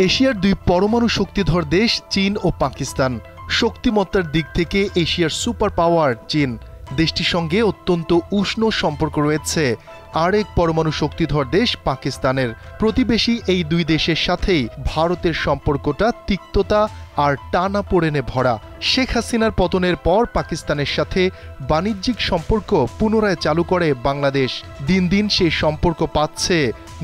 এশিয়ার দুই পরমাণু শক্তিধর দেশ চীন ও পাকিস্তান। শক্তিমত্তার দিক থেকে এশিয়ার সুপার পাওয়ার চীন। দেশটির সঙ্গে অত্যন্ত উষ্ণ সম্পর্ক রয়েছে আরেক পরমাণু শক্তিধর দেশ পাকিস্তানের। প্রতিবেশী এই দুই দেশের সাথেই ভারতের সম্পর্কটা তিক্ততা আর টানাপোড়েনে ভরা। শেখ হাসিনার পতনের পর পাকিস্তানের সাথে বাণিজ্যিক সম্পর্ক পুনরায় চালু করে বাংলাদেশ। দিন দিন সেই সম্পর্ক পাচ্ছে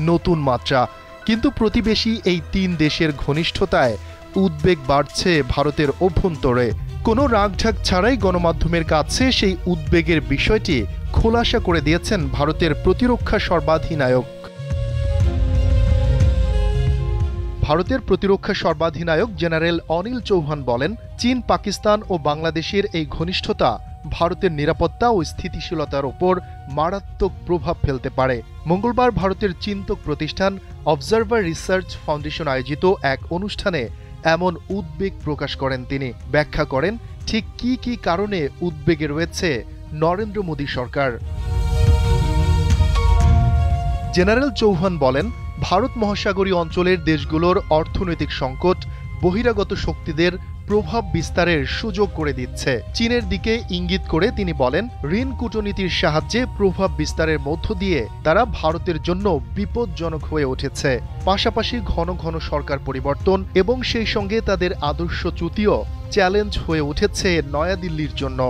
নতুন মাত্রা। কিন্তু প্রতিবেশী এই তিন দেশের ঘনিষ্ঠতায় উদ্বেগ বাড়ছে ভারতের অভ্যন্তরে। কোনো রাগঢাক ছাড়াই গণমাধ্যমের কাছে সেই উদ্বেগের বিষয়টি খোলাসা করে দিয়েছেন ভারতের প্রতিরক্ষা সর্বাধিনায়ক। ভারতের প্রতিরক্ষা সর্বাধিনায়ক জেনারেল অনিল চৌহান বলেন, চীন, পাকিস্তান ও বাংলাদেশের এই ঘনিষ্ঠতা ভারতের নিরাপত্তা ও স্থিতিশীলতার ওপর মারাত্মক প্রভাব ফেলতে পারে। মঙ্গলবার ভারতের চিন্তক প্রতিষ্ঠান অবজারভার রিসার্চ ফাউন্ডেশন আয়োজিত এক অনুষ্ঠানে এমন উদ্বেগ প্রকাশ করেন তিনি। ব্যাখ্যা করেন ঠিক কি কি কারণে উদ্বেগে রয়েছে নরেন্দ্র মোদী সরকার। জেনারেল চৌহান বলেন, ভারত মহাসাগরীয় অঞ্চলের দেশগুলোর অর্থনৈতিক সংকট বহিরাগত শক্তিদের প্রভাব বিস্তারের সুযোগ করে দিচ্ছে। চীনের দিকে ইঙ্গিত করে তিনি বলেন, ঋণ কূটনীতির সাহায্যে প্রভাব বিস্তারের মধ্য দিয়ে তারা ভারতের জন্য বিপজ্জনক হয়ে উঠেছে। পাশাপাশি ঘন ঘন সরকার পরিবর্তন এবং সেই সঙ্গে তাদের আদর্শচ্যুতিও চ্যালেঞ্জ হয়ে উঠেছে নয়াদিল্লির জন্য।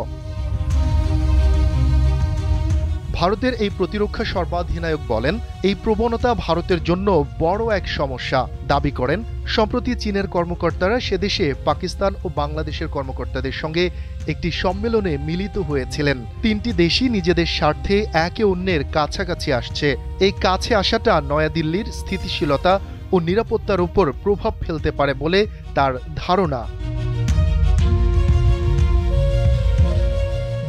ভারতের এই প্রতিরক্ষা সর্বাধিনায়ক বলেন, এই প্রবণতা ভারতের জন্য বড় এক সমস্যা। দাবি করেন, সম্প্রতি চীনের কর্মকর্তারা সেদেশে পাকিস্তান ও বাংলাদেশের কর্মকর্তাদের সঙ্গে একটি সম্মেলনে মিলিত হয়েছিলেন। তিনটি দেশই নিজেদের স্বার্থে একে অন্যের কাছাকাছি আসছে। এই কাছে আসাটা নয়াদিল্লির স্থিতিশীলতা ও নিরাপত্তার উপর প্রভাব ফেলতে পারে বলে তার ধারণা।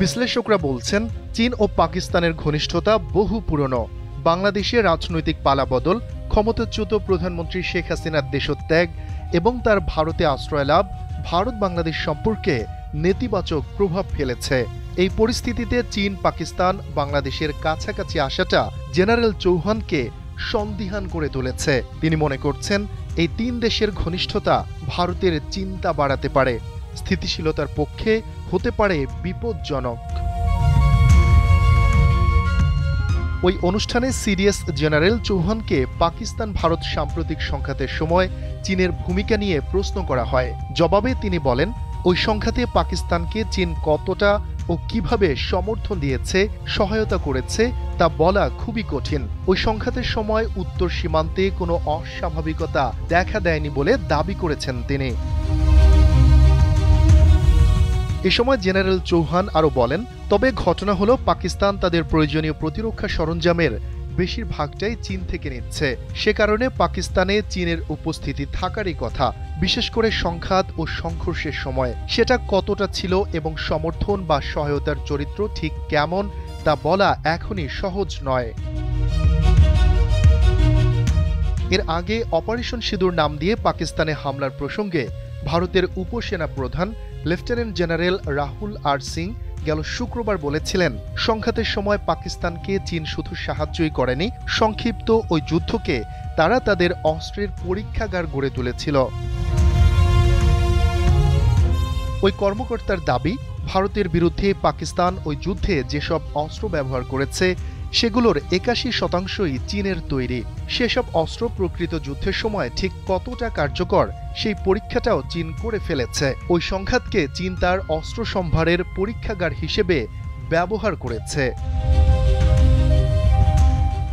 বিশ্লেষকরা বলছেন, চীন ও পাকিস্তানের ঘনিষ্ঠতা বহু পুরনো। বাংলাদেশে রাজনৈতিক পালাবদল, ক্ষমতাচ্যুত প্রধানমন্ত্রী শেখ হাসিনার দেশত্যাগ এবং তার ভারতে আশ্রয় লাভ ভারত বাংলাদেশ সম্পর্কে নেতিবাচক প্রভাব ফেলেছে। এই পরিস্থিতিতে চীন, পাকিস্তান, বাংলাদেশের কাছাকাছি আসাটা জেনারেল চৌহানকে সন্দিহান করে তুলেছে। তিনি মনে করছেন, এই তিন দেশের ঘনিষ্ঠতা ভারতের চিন্তা বাড়াতে পারে, স্থিতিশীলতার পক্ষে হতে পারে বিপজ্জনক। ওই অনুষ্ঠানে সিডিএস জেনারেল চৌহানকে পাকিস্তান ভারত সাম্প্রতিক সংঘাতের সময় চীনের ভূমিকা নিয়ে প্রশ্ন করা হয়। জবাবে তিনি বলেন, ওই সংঘাতে পাকিস্তানকে চীন কতটা ও কিভাবে সমর্থন দিয়েছে, সহায়তা করেছে তা বলা খুবই কঠিন। ওই সংঘাতের সময় উত্তর সীমান্তে কোনো অস্বাভাবিকতা দেখা দেয়নি বলে দাবি করেছেন তিনি। এ সময় জেনারেল চৌহান আরও বলেন, তবে ঘটনা হলো পাকিস্তান তাদের প্রয়োজনীয় প্রতিরক্ষা সরঞ্জামের বেশিরভাগটাই চীন থেকে নিচ্ছে। সে কারণে পাকিস্তানে চীনের উপস্থিতি থাকারই কথা, বিশেষ করে সংঘাত ও সংঘর্ষের সময়। সেটা কতটা ছিল এবং সমর্থন বা সহায়তার চরিত্র ঠিক কেমন তা বলা এখনই সহজ নয়। এর আগে অপারেশন সিঁদুর নাম দিয়ে পাকিস্তানে হামলার প্রসঙ্গে ভারতের উপসেনা প্রধান লেফটেন্যান্ট জেনারেল রাহুল আর সিং গেল শুক্রবার বলেছিলেন, সংঘাতের সময় পাকিস্তানকে চীন শুধু সাহায্যই করেনি, সংক্ষিপ্ত ওই যুদ্ধকে তারা তাদের অস্ত্রের পরীক্ষাগার গড়ে তুলেছিল। ওই কর্মকর্তার দাবি, ভারতের বিরুদ্ধে পাকিস্তান ওই যুদ্ধে যেসব অস্ত্র ব্যবহার করেছে সেগুলোর ৮১% চীনের তৈরি। সেসব অস্ত্র প্রকৃত যুদ্ধের সময় ঠিক কতটা কার্যকর সেই পরীক্ষাটাও চীন করে ফেলেছে। ওই সংঘাতকে চীন তার অস্ত্র সম্ভারের পরীক্ষাগার হিসেবে ব্যবহার করেছে।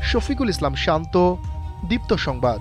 শফিকুল ইসলাম শান্ত, দীপ্ত সংবাদ।